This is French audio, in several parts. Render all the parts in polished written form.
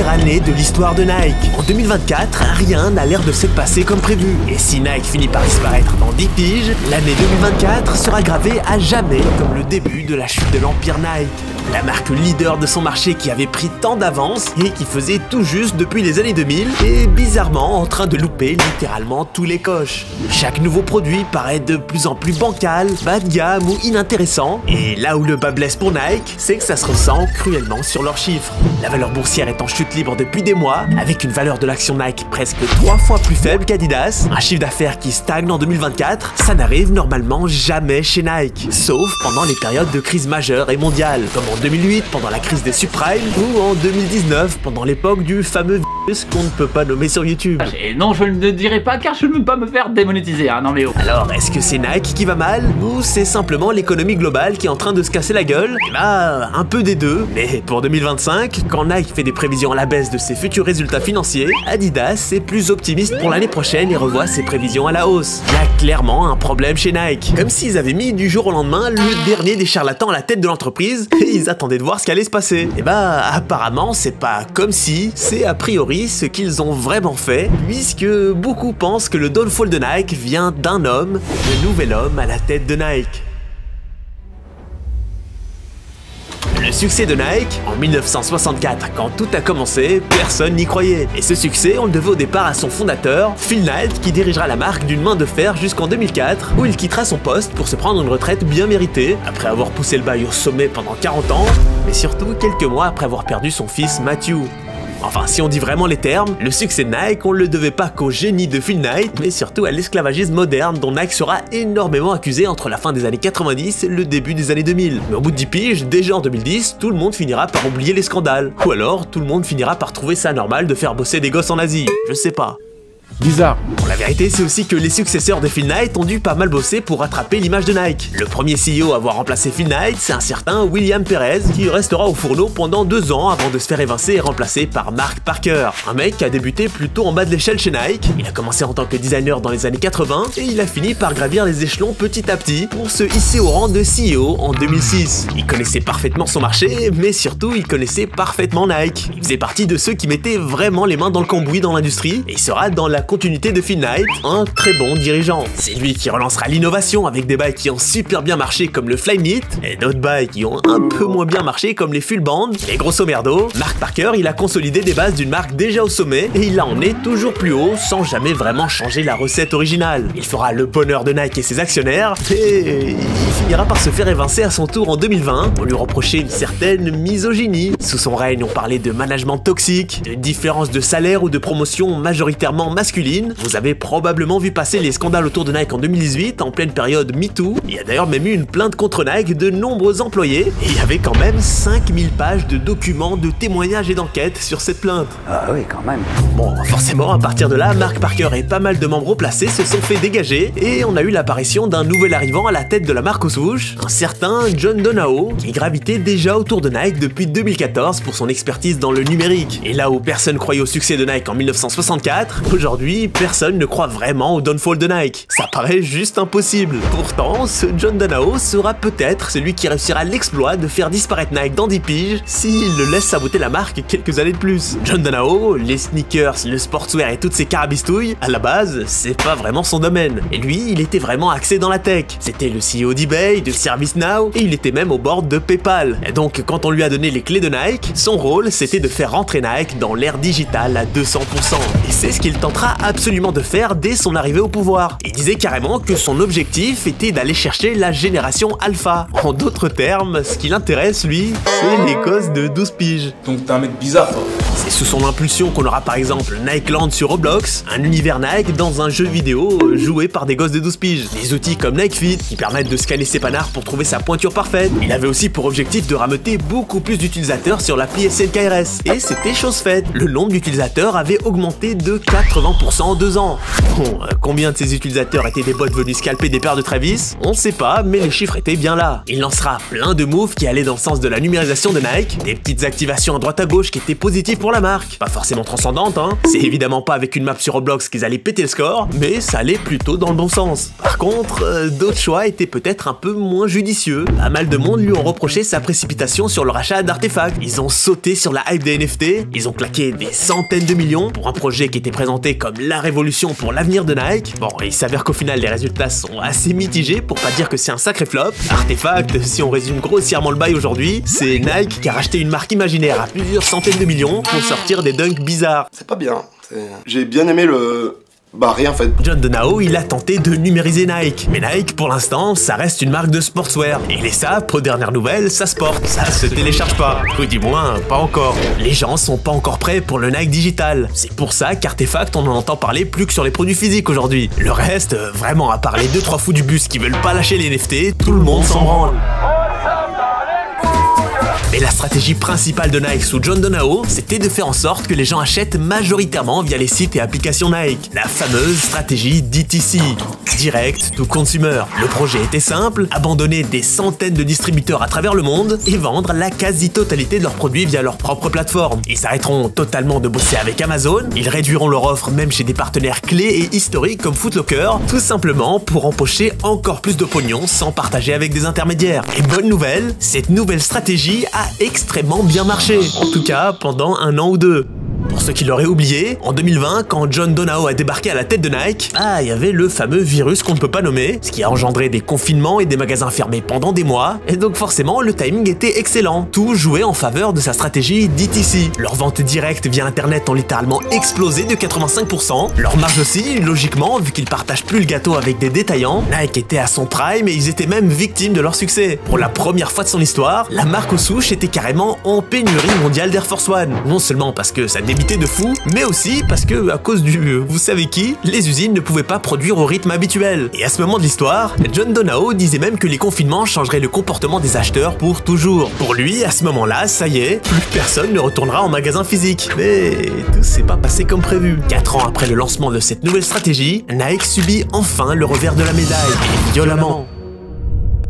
pire année de l'histoire de Nike. En 2024, rien n'a l'air de s'être passé comme prévu. Et si Nike finit par disparaître dans 10 piges, l'année 2024 sera gravée à jamais comme le début de la chute de l'empire Nike. La marque leader de son marché qui avait pris tant d'avance et qui faisait tout juste depuis les années 2000 est bizarrement en train de louper littéralement tous les coches. Chaque nouveau produit paraît de plus en plus bancal, bas de gamme ou inintéressant. Et là où le bas blesse pour Nike, c'est que ça se ressent cruellement sur leurs chiffres. La valeur boursière est en chute libre depuis des mois, avec une valeur de l'action Nike presque 3 fois plus faible qu'Adidas, un chiffre d'affaires qui stagne en 2024, ça n'arrive normalement jamais chez Nike, sauf pendant les périodes de crise majeure et mondiale, comme en 2008 pendant la crise des subprimes ou en 2019 pendant l'époque du fameux virus qu'on ne peut pas nommer sur YouTube. Et non, je ne le dirai pas car je ne veux pas me faire démonétiser, hein, non mais oh. Alors, est-ce que c'est Nike qui va mal ou c'est simplement l'économie globale qui est en train de se casser la gueule? Eh bah, un peu des deux. Mais pour 2025, quand Nike fait des prévisions à la baisse de ses futurs résultats financiers, Adidas est plus optimiste pour l'année prochaine et revoit ses prévisions à la hausse. Il y a clairement un problème chez Nike. Comme s'ils avaient mis du jour au lendemain le dernier des charlatans à la tête de l'entreprise et ils attendaient de voir ce qui allait se passer. Et bah, apparemment, c'est pas comme si, c'est a priori ce qu'ils ont vraiment fait, puisque beaucoup pensent que le downfall de Nike vient d'un homme, le nouvel homme à la tête de Nike. Le succès de Nike, en 1964, quand tout a commencé, personne n'y croyait. Et ce succès, on le devait au départ à son fondateur, Phil Knight, qui dirigera la marque d'une main de fer jusqu'en 2004, où il quittera son poste pour se prendre une retraite bien méritée, après avoir poussé le bail au sommet pendant 40 ans, mais surtout quelques mois après avoir perdu son fils Matthew. Enfin, si on dit vraiment les termes, le succès de Nike, on le devait pas qu'au génie de Phil Knight, mais surtout à l'esclavagisme moderne dont Nike sera énormément accusé entre la fin des années 90 et le début des années 2000. Mais au bout de 10 piges, déjà en 2010, tout le monde finira par oublier les scandales. Ou alors, tout le monde finira par trouver ça normal de faire bosser des gosses en Asie. Je sais pas. Bizarre. Bon, la vérité, c'est aussi que les successeurs de Phil Knight ont dû pas mal bosser pour rattraper l'image de Nike. Le premier CEO à avoir remplacé Phil Knight, c'est un certain William Perez, qui restera au fourneau pendant 2 ans avant de se faire évincer et remplacé par Mark Parker. Un mec qui a débuté plutôt en bas de l'échelle chez Nike. Il a commencé en tant que designer dans les années 80 et il a fini par gravir les échelons petit à petit pour se hisser au rang de CEO en 2006. Il connaissait parfaitement son marché, mais surtout il connaissait parfaitement Nike. Il faisait partie de ceux qui mettaient vraiment les mains dans le cambouis dans l'industrie et il sera dans la continuité de Phil Knight, un très bon dirigeant. C'est lui qui relancera l'innovation avec des bails qui ont super bien marché comme le Flyknit et d'autres bails qui ont un peu moins bien marché comme les Full Band. Et grosso merdo, Mark Parker, il a consolidé des bases d'une marque déjà au sommet et il la emmené toujours plus haut sans jamais vraiment changer la recette originale. Il fera le bonheur de Nike et ses actionnaires et il finira par se faire évincer à son tour en 2020. On lui reprochait une certaine misogynie. Sous son règne, on parlait de management toxique, de différences de salaire ou de promotion majoritairement masculine. Vous avez probablement vu passer les scandales autour de Nike en 2018, en pleine période MeToo. Il y a d'ailleurs même eu une plainte contre Nike de nombreux employés, et il y avait quand même 5000 pages de documents, de témoignages et d'enquêtes sur cette plainte. Ah oui, quand même. Bon, forcément, à partir de là, Mark Parker et pas mal de membres haut placés se sont fait dégager, et on a eu l'apparition d'un nouvel arrivant à la tête de la marque aux souches, un certain John Donahoe, qui gravitait déjà autour de Nike depuis 2014 pour son expertise dans le numérique. Et là où personne croyait au succès de Nike en 1964, aujourd'hui, personne ne croit vraiment au downfall de Nike. Ça paraît juste impossible. Pourtant, ce John Donahoe sera peut-être celui qui réussira l'exploit de faire disparaître Nike dans 10 piges s'il le laisse saboter la marque quelques années de plus. John Donahoe, les sneakers, le sportswear et toutes ces carabistouilles, à la base, c'est pas vraiment son domaine. Et lui, il était vraiment axé dans la tech. C'était le CEO d'eBay, de ServiceNow, et il était même au board de PayPal. Et donc, quand on lui a donné les clés de Nike, son rôle, c'était de faire rentrer Nike dans l'ère digitale à 200%. Et c'est ce qu'il tentera absolument de faire dès son arrivée au pouvoir. Il disait carrément que son objectif était d'aller chercher la génération alpha. En d'autres termes, ce qui l'intéresse lui, c'est les gosses de 12 piges. Donc t'es un mec bizarre, toi. C'est sous son impulsion qu'on aura par exemple Nikeland sur Roblox, un univers Nike dans un jeu vidéo joué par des gosses de 12 piges. Des outils comme NikeFit qui permettent de scanner ses panards pour trouver sa pointure parfaite. Il avait aussi pour objectif de rameuter beaucoup plus d'utilisateurs sur l'appli SNKRS. Et c'était chose faite. Le nombre d'utilisateurs avait augmenté de 80% en 2 ans. Bon, combien de ces utilisateurs étaient des bots venus scalper des paires de Travis? On sait pas, mais les chiffres étaient bien là. Il lancera plein de moves qui allaient dans le sens de la numérisation de Nike, des petites activations à droite à gauche qui étaient positives pour pour la marque. Pas forcément transcendante, hein. C'est évidemment pas avec une map sur Roblox qu'ils allaient péter le score, mais ça allait plutôt dans le bon sens. Par contre, d'autres choix étaient peut-être un peu moins judicieux. Pas mal de monde lui ont reproché sa précipitation sur le rachat d'artefacts. Ils ont sauté sur la hype des NFT, ils ont claqué des centaines de millions pour un projet qui était présenté comme la révolution pour l'avenir de Nike. Bon, il s'avère qu'au final les résultats sont assez mitigés pour pas dire que c'est un sacré flop. Artefact, si on résume grossièrement le bail aujourd'hui, c'est Nike qui a racheté une marque imaginaire à plusieurs centaines de millions pour sortir des dunks bizarres. C'est pas bien. J'ai bien aimé le... Bah rien en fait. John Donahoe, il a tenté de numériser Nike. Mais Nike, pour l'instant, ça reste une marque de sportswear. Et les sapes, aux dernières nouvelles, ça se porte. Ça se télécharge pas. Ou du moins, pas encore. Les gens sont pas encore prêts pour le Nike digital. C'est pour ça qu'Artefact, on en entend parler plus que sur les produits physiques aujourd'hui. Le reste, vraiment, à part les 2-3 fous du bus qui veulent pas lâcher les NFT, tout le monde s'en branle. Mais la stratégie principale de Nike sous John Donahoe, c'était de faire en sorte que les gens achètent majoritairement via les sites et applications Nike. La fameuse stratégie DTC, Direct to Consumer. Le projet était simple, abandonner des centaines de distributeurs à travers le monde et vendre la quasi-totalité de leurs produits via leur propre plateforme. Ils arrêteront totalement de bosser avec Amazon, ils réduiront leur offre même chez des partenaires clés et historiques comme Foot Locker, tout simplement pour empocher encore plus de pognon sans partager avec des intermédiaires. Et bonne nouvelle, cette nouvelle stratégie a extrêmement bien marché, en tout cas pendant un an ou deux. Pour ceux qui l'auraient oublié, en 2020, quand John Donahoe a débarqué à la tête de Nike, il y avait le fameux virus qu'on ne peut pas nommer, ce qui a engendré des confinements et des magasins fermés pendant des mois, et donc forcément le timing était excellent. Tout jouait en faveur de sa stratégie DTC. Leurs ventes directes via internet ont littéralement explosé de 85%, leur marge aussi, logiquement, vu qu'ils partagent plus le gâteau avec des détaillants. Nike était à son prime et ils étaient même victimes de leur succès. Pour la première fois de son histoire, la marque aux souches était carrément en pénurie mondiale d'Air Force One. Non seulement parce que ça débitait de fou, mais aussi parce que, à cause du vous savez qui, les usines ne pouvaient pas produire au rythme habituel. Et à ce moment de l'histoire, John Donahoe disait même que les confinements changeraient le comportement des acheteurs pour toujours. Pour lui, à ce moment-là, ça y est, plus personne ne retournera en magasin physique. Mais tout s'est pas passé comme prévu. 4 ans après le lancement de cette nouvelle stratégie, Nike subit enfin le revers de la médaille, et violemment.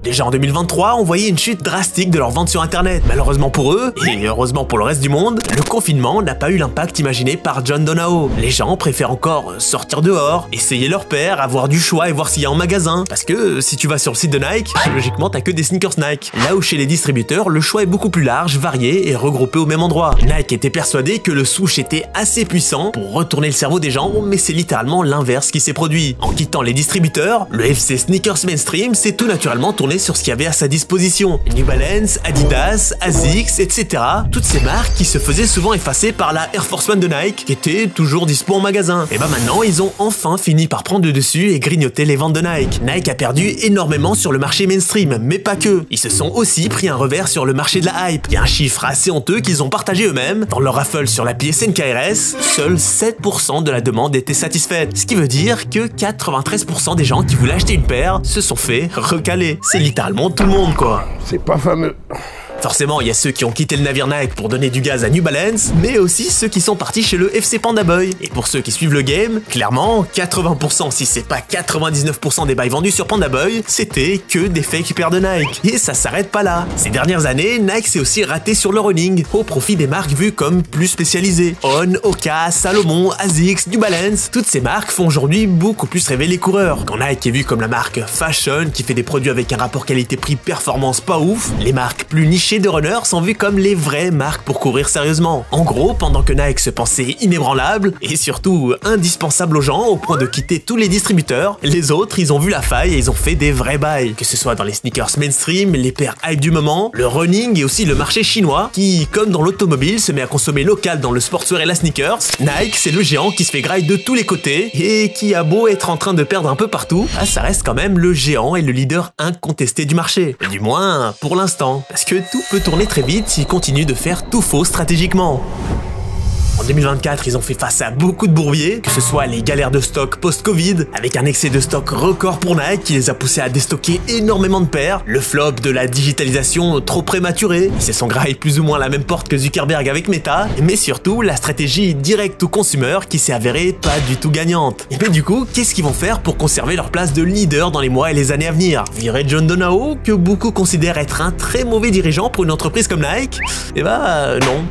Déjà en 2023, on voyait une chute drastique de leurs ventes sur internet. Malheureusement pour eux, et heureusement pour le reste du monde, le confinement n'a pas eu l'impact imaginé par John Donahoe. Les gens préfèrent encore sortir dehors, essayer leur paire, avoir du choix et voir s'il y a en magasin. Parce que si tu vas sur le site de Nike, logiquement t'as que des sneakers Nike. Là où chez les distributeurs, le choix est beaucoup plus large, varié et regroupé au même endroit. Nike était persuadé que le souche était assez puissant pour retourner le cerveau des gens, mais c'est littéralement l'inverse qui s'est produit. En quittant les distributeurs, le FC Sneakers Mainstream s'est tout naturellement tourné sur ce qu'il y avait à sa disposition. New Balance, Adidas, ASICS, etc. Toutes ces marques qui se faisaient souvent effacer par la Air Force One de Nike, qui était toujours dispo en magasin. Et bah maintenant, ils ont enfin fini par prendre le dessus et grignoter les ventes de Nike. Nike a perdu énormément sur le marché mainstream, mais pas que. Ils se sont aussi pris un revers sur le marché de la hype. Il y a un chiffre assez honteux qu'ils ont partagé eux-mêmes. Dans leur raffle sur la PSN KRS, seuls 7% de la demande était satisfaite. Ce qui veut dire que 93% des gens qui voulaient acheter une paire se sont fait recaler. C'est littéralement tout le monde, quoi. C'est pas fameux. Forcément, il y a ceux qui ont quitté le navire Nike pour donner du gaz à New Balance, mais aussi ceux qui sont partis chez le FC Panda Boy. Et pour ceux qui suivent le game, clairement, 80%, si c'est pas 99% des bails vendus sur Panda Boy, c'était que des fake paires de Nike. Et ça s'arrête pas là. Ces dernières années, Nike s'est aussi raté sur le running, au profit des marques vues comme plus spécialisées. On, Oka, Salomon, ASICS, New Balance, toutes ces marques font aujourd'hui beaucoup plus rêver les coureurs. Quand Nike est vu comme la marque fashion, qui fait des produits avec un rapport qualité-prix performance pas ouf, les marques plus nichées de runners sont vues comme les vraies marques pour courir sérieusement. En gros, pendant que Nike se pensait inébranlable et surtout indispensable aux gens au point de quitter tous les distributeurs, les autres ils ont vu la faille et ils ont fait des vrais bails. Que ce soit dans les sneakers mainstream, les paires hype du moment, le running et aussi le marché chinois qui, comme dans l'automobile, se met à consommer local dans le sportswear et la sneakers, Nike c'est le géant qui se fait graille de tous les côtés et qui a beau être en train de perdre un peu partout, ça reste quand même le géant et le leader incontesté du marché. Du moins pour l'instant, parce que tout peut tourner très vite s'ils continuent de faire tout faux stratégiquement. En 2024, ils ont fait face à beaucoup de bourbiers, que ce soit les galères de stock post-Covid, avec un excès de stock record pour Nike qui les a poussés à déstocker énormément de paires, le flop de la digitalisation trop prématurée, ils se sont graillés plus ou moins à la même porte que Zuckerberg avec Meta, mais surtout la stratégie direct to consumer qui s'est avérée pas du tout gagnante. Et bien du coup, qu'est-ce qu'ils vont faire pour conserver leur place de leader dans les mois et les années à venir? Virer John Donahoe, que beaucoup considèrent être un très mauvais dirigeant pour une entreprise comme Nike? Eh bah non.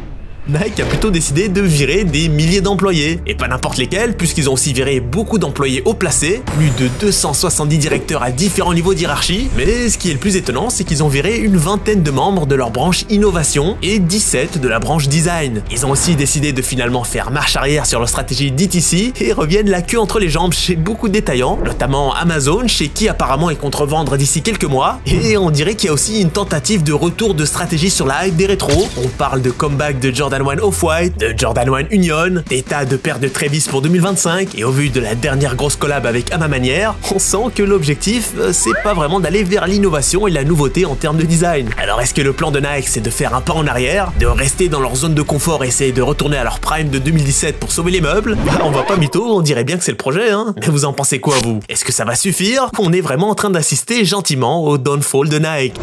Nike a plutôt décidé de virer des milliers d'employés. Et pas n'importe lesquels, puisqu'ils ont aussi viré beaucoup d'employés haut placés, plus de 270 directeurs à différents niveaux d'hierarchie. Mais ce qui est le plus étonnant, c'est qu'ils ont viré une vingtaine de membres de leur branche innovation et 17 de la branche design. Ils ont aussi décidé de finalement faire marche arrière sur leur stratégie DTC et reviennent la queue entre les jambes chez beaucoup de détaillants, notamment Amazon, chez qui apparemment ils comptent revendre d'ici quelques mois. Et on dirait qu'il y a aussi une tentative de retour de stratégie sur la hype des rétros. On parle de comeback de Jordan 1 Off-White, de Jordan 1 Union, des tas de paires de Travis pour 2025, et au vu de la dernière grosse collab avec À Ma Manière, on sent que l'objectif, c'est pas vraiment d'aller vers l'innovation et la nouveauté en termes de design. Alors est-ce que le plan de Nike, c'est de faire un pas en arrière, de rester dans leur zone de confort et essayer de retourner à leur prime de 2017 pour sauver les meubles? Bah, on va pas mytho, on dirait bien que c'est le projet, hein. Mais vous en pensez quoi, vous? Est-ce que ça va suffire? On est vraiment en train d'assister gentiment au downfall de Nike.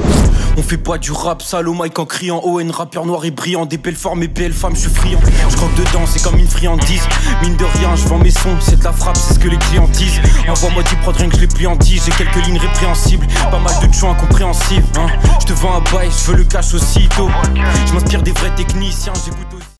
On fait pas du rap sale au mic en criant ON, rappeur noir et brillant, des belles formes et belles femmes, je suis friand. Je croque dedans, c'est comme une friandise. Mine de rien, je vends mes sons, c'est de la frappe, c'est ce que les clients disent. Envoie-moi 10 prods, rien que je les plie en 10. J'ai quelques lignes répréhensibles, pas mal de choix incompréhensibles, hein. Je te vends un bail, je veux le cash aussitôt. Je m'inspire des vrais techniciens, j'écoute aussi.